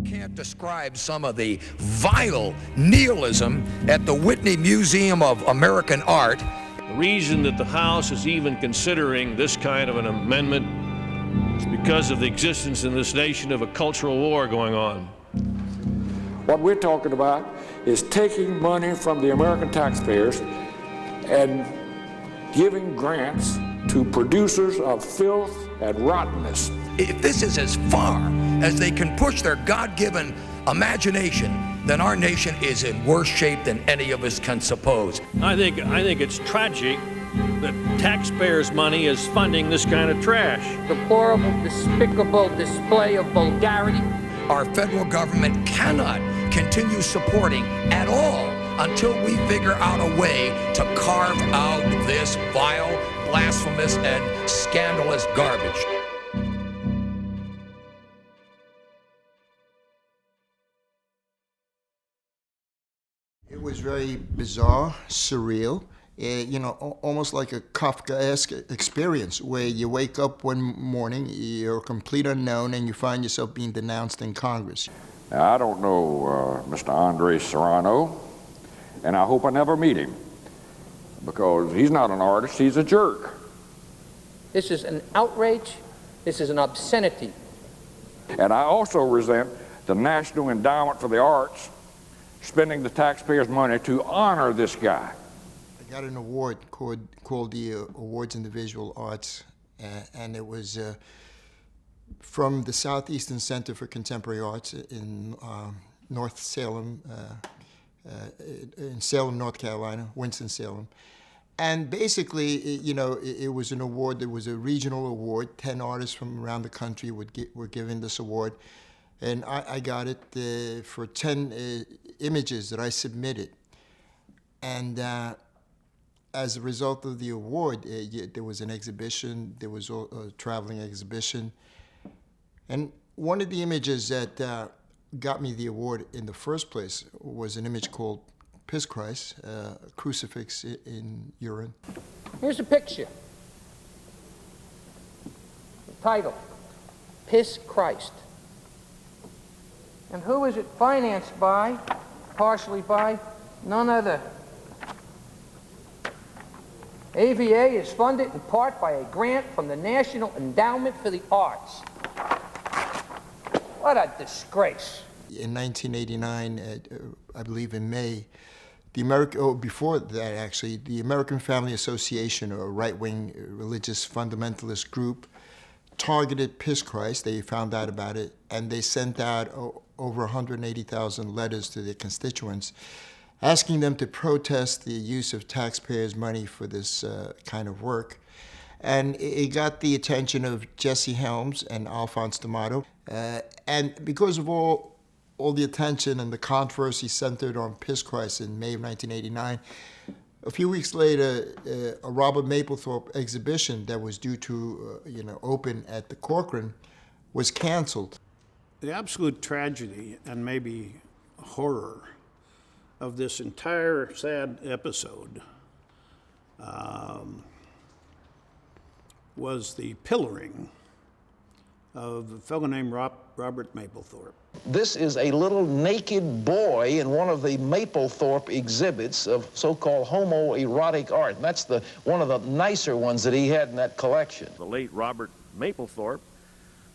Can't describe some of the vile nihilism at the Whitney Museum of American Art. The reason that the House is even considering this kind of an amendment is because of the existence in this nation of a cultural war going on. What we're talking about is taking money from the American taxpayers and giving grants to producers of filth and rottenness. If this is as far as they can push their God-given imagination, then our nation is in worse shape than any of us can suppose. I think it's tragic that taxpayers' money is funding this kind of trash. Deplorable, despicable display of vulgarity. Our federal government cannot continue supporting at all until we figure out a way to carve out this vile, blasphemous, and scandalous garbage. It was very bizarre, surreal, almost like a Kafkaesque experience where you wake up one morning, you're a complete unknown, and you find yourself being denounced in Congress. Now, I don't know Mr. Andre Serrano, and I hope I never meet him, because he's not an artist, he's a jerk. This is an outrage. This is an obscenity. And I also resent the National Endowment for the Arts spending the taxpayers' money to honor this guy. I got an award called the Awards in the Visual Arts, and it was from the Southeastern Center for Contemporary Arts in North Salem, in Salem, North Carolina, Winston-Salem. And basically, it was an award. There was a regional award. 10 artists from around the country were given this award. And I got it for 10 images that I submitted. And as a result of the award, there was an exhibition. There was a traveling exhibition. And one of the images that got me the award in the first place was an image called Piss Christ, a crucifix in urine. Here's a picture. The title, Piss Christ. And who is it financed by? Partially by none other. AVA is funded in part by a grant from the National Endowment for the Arts. What a disgrace. In 1989, I believe in May, before that actually, the American Family Association, a right-wing religious fundamentalist group, targeted Piss Christ. They found out about it, and they sent out over 180,000 letters to their constituents, asking them to protest the use of taxpayers' money for this kind of work. And it got the attention of Jesse Helms and Alphonse D'Amato. And because of all the attention and the controversy centered on Piss Christ in May of 1989, a few weeks later, a Robert Mapplethorpe exhibition that was due to open at the Corcoran was canceled. The absolute tragedy and maybe horror of this entire sad episode was the pillaring of a fellow named Robert Mapplethorpe. This is a little naked boy in one of the Mapplethorpe exhibits of so-called homoerotic art. And that's one of the nicer ones that he had in that collection. The late Robert Mapplethorpe,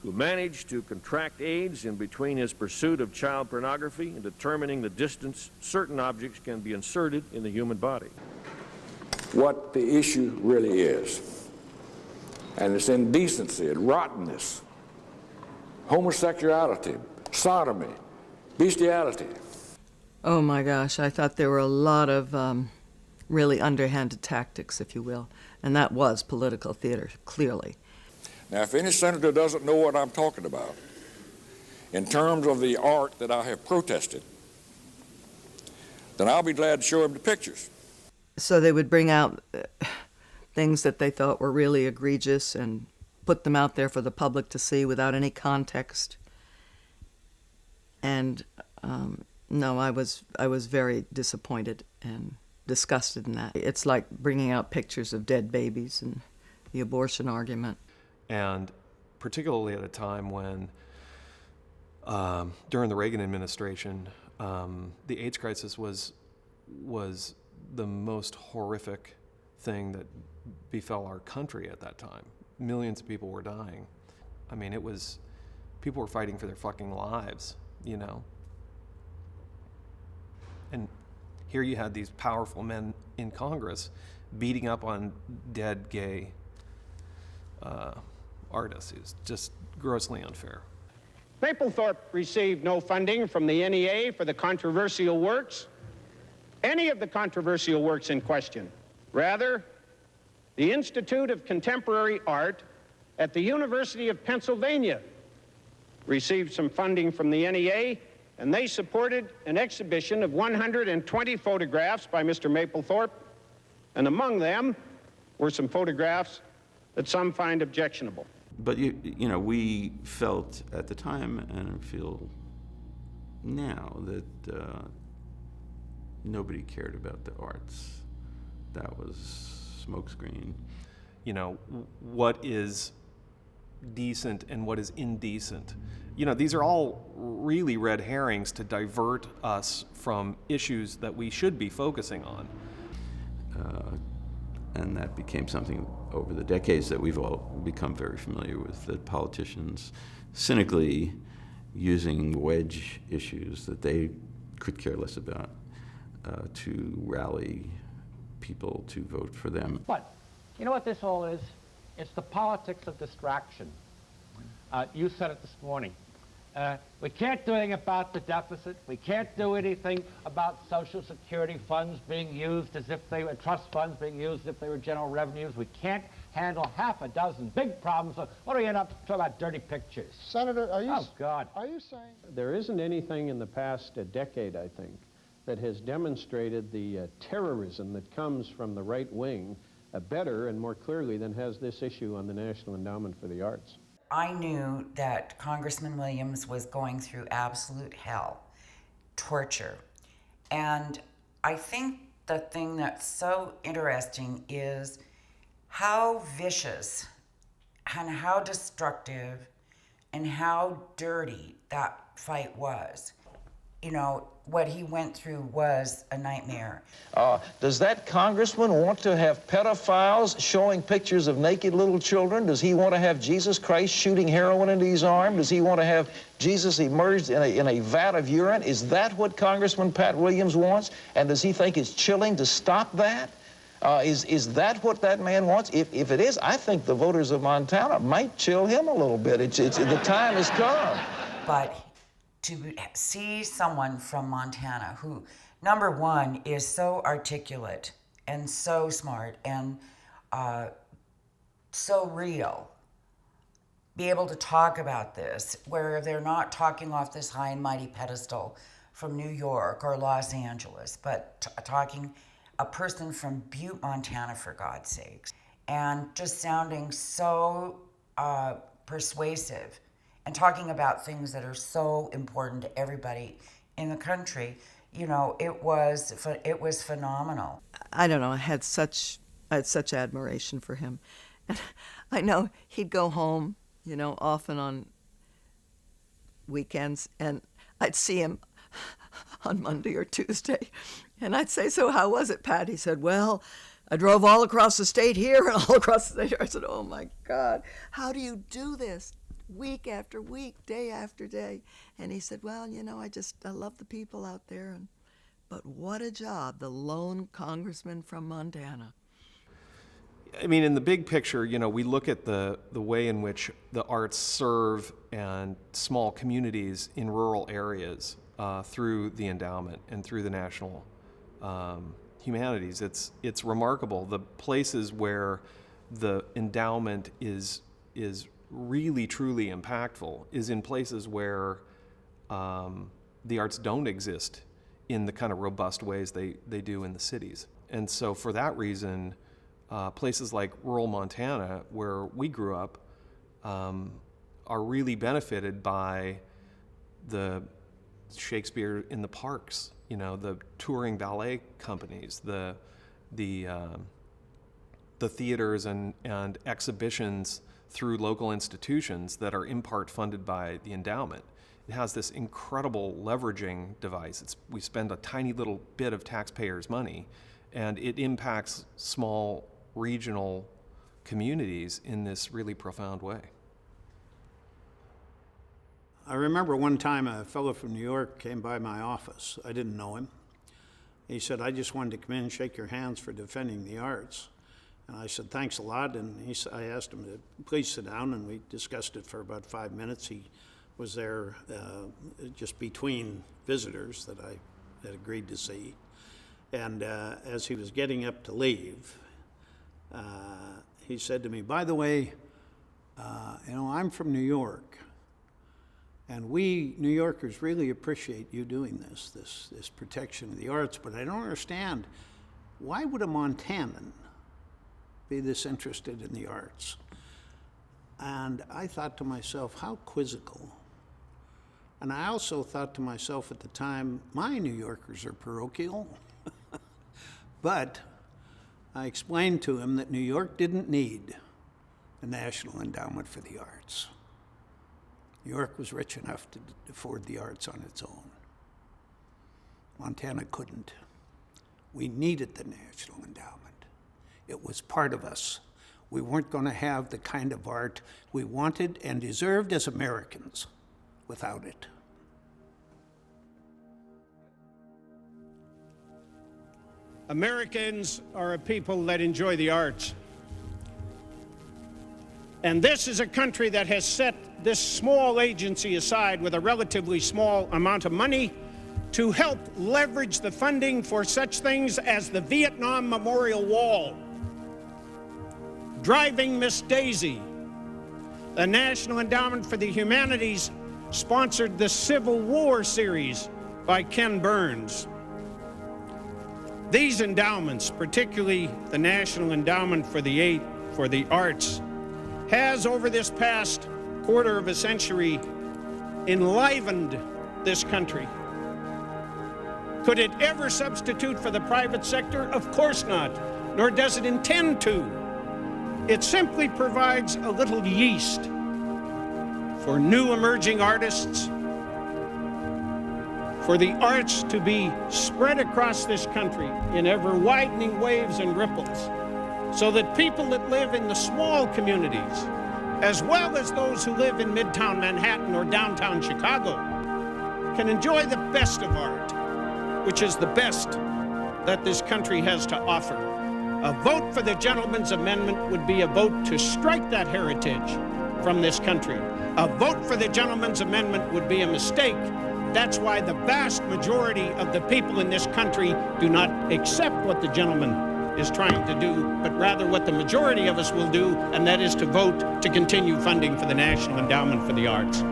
who managed to contract AIDS in between his pursuit of child pornography and determining the distance certain objects can be inserted in the human body. What the issue really is, and it's indecency and rottenness, homosexuality, sodomy, bestiality. Oh my gosh, I thought there were a lot of really underhanded tactics, if you will, and that was political theater, clearly. Now, if any senator doesn't know what I'm talking about, in terms of the art that I have protested, then I'll be glad to show him the pictures. So they would bring out things that they thought were really egregious and put them out there for the public to see without any context. And no, I was very disappointed and disgusted in that. It's like bringing out pictures of dead babies and the abortion argument. And particularly at a time when during the Reagan administration, the AIDS crisis was the most horrific thing that befell our country at that time. Millions of people were dying. I mean, people were fighting for their fucking lives, you know. And here you had these powerful men in Congress beating up on dead gay artists. It was just grossly unfair. Mapplethorpe received no funding from the NEA for the controversial works, any of the controversial works in question. Rather, the Institute of Contemporary Art at the University of Pennsylvania received some funding from the NEA, and they supported an exhibition of 120 photographs by Mr. Mapplethorpe, and among them were some photographs that some find objectionable. But, you know, we felt at the time, and feel now, that nobody cared about the arts. That was smokescreen. You know, what is decent and what is indecent. You know, these are all really red herrings to divert us from issues that we should be focusing on. And that became something over the decades that we've all become very familiar with, that politicians cynically using wedge issues that they could care less about to rally people to vote for them. But you know what this all is? It's the politics of distraction. You said it this morning. We can't do anything about the deficit. We can't do anything about Social Security funds being used as if they were trust funds being used as if they were general revenues. We can't handle half a dozen big problems. So what do we end up talking about? Dirty pictures. Senator, are you... Oh, God. Are you saying... There isn't anything in the past decade, I think, that has demonstrated the terrorism that comes from the right wing better and more clearly than has this issue on the National Endowment for the Arts. I knew that Congressman Williams was going through absolute hell, torture. And I think the thing that's so interesting is how vicious and how destructive and how dirty that fight was. You know, what he went through was a nightmare. Does that congressman want to have pedophiles showing pictures of naked little children? Does he want to have Jesus Christ shooting heroin into his arm? Does he want to have Jesus immersed in a vat of urine? Is that what Congressman Pat Williams wants? And does he think it's chilling to stop that? Is that what that man wants? If it is, I think the voters of Montana might chill him a little bit. The time has come. But to see someone from Montana who, number one, is so articulate and so smart and so real, be able to talk about this, where they're not talking off this high and mighty pedestal from New York or Los Angeles, but talking a person from Butte, Montana, for God's sakes, and just sounding so persuasive and talking about things that are so important to everybody in the country. You know, it was phenomenal. I don't know, I had such admiration for him. And I know he'd go home, you know, often on weekends, and I'd see him on Monday or Tuesday, and I'd say, "So how was it, Pat?" He said, "Well, I drove all across the state here and all across the state here." I said, "Oh my God, how do you do this? Week after week, day after day." And he said, "Well, you know, I love the people out there, but what a job, the lone congressman from Montana." I mean, in the big picture, you know, we look at the way in which the arts serve and small communities in rural areas through the endowment and through the national humanities. It's remarkable. The places where the endowment is really, truly impactful is in places where the arts don't exist in the kind of robust ways they do in the cities. And so for that reason, places like rural Montana, where we grew up, are really benefited by the Shakespeare in the parks, you know, the touring ballet companies, the theaters and exhibitions through local institutions that are in part funded by the endowment. It has this incredible leveraging device. We spend a tiny little bit of taxpayers' money, and it impacts small regional communities in this really profound way. I remember one time a fellow from New York came by my office. I didn't know him. He said, "I just wanted to come in and shake your hands for defending the arts." And I said, "Thanks a lot." And I asked him to please sit down, and we discussed it for about 5 minutes. He was there just between visitors that I had agreed to see. And as he was getting up to leave, he said to me, "By the way, I'm from New York, and we New Yorkers really appreciate you doing this protection of the arts, but I don't understand, why would a Montanan be this interested in the arts?" And I thought to myself, how quizzical. And I also thought to myself at the time, my New Yorkers are parochial. But I explained to him that New York didn't need a National Endowment for the Arts. New York was rich enough to afford the arts on its own. Montana couldn't. We needed the National Endowment. It was part of us. We weren't going to have the kind of art we wanted and deserved as Americans without it. Americans are a people that enjoy the arts. And this is a country that has set this small agency aside with a relatively small amount of money to help leverage the funding for such things as the Vietnam Memorial Wall, Driving Miss Daisy. The National Endowment for the Humanities sponsored the Civil War series by Ken Burns. These endowments, particularly the National Endowment for the Arts, has over this past quarter of a century enlivened this country. Could it ever substitute for the private sector? Of course not, nor does it intend to. It simply provides a little yeast for new emerging artists, for the arts to be spread across this country in ever-widening waves and ripples, so that people that live in the small communities, as well as those who live in Midtown Manhattan or downtown Chicago, can enjoy the best of art, which is the best that this country has to offer. A vote for the gentleman's amendment would be a vote to strike that heritage from this country. A vote for the gentleman's amendment would be a mistake. That's why the vast majority of the people in this country do not accept what the gentleman is trying to do, but rather what the majority of us will do, and that is to vote to continue funding for the National Endowment for the Arts.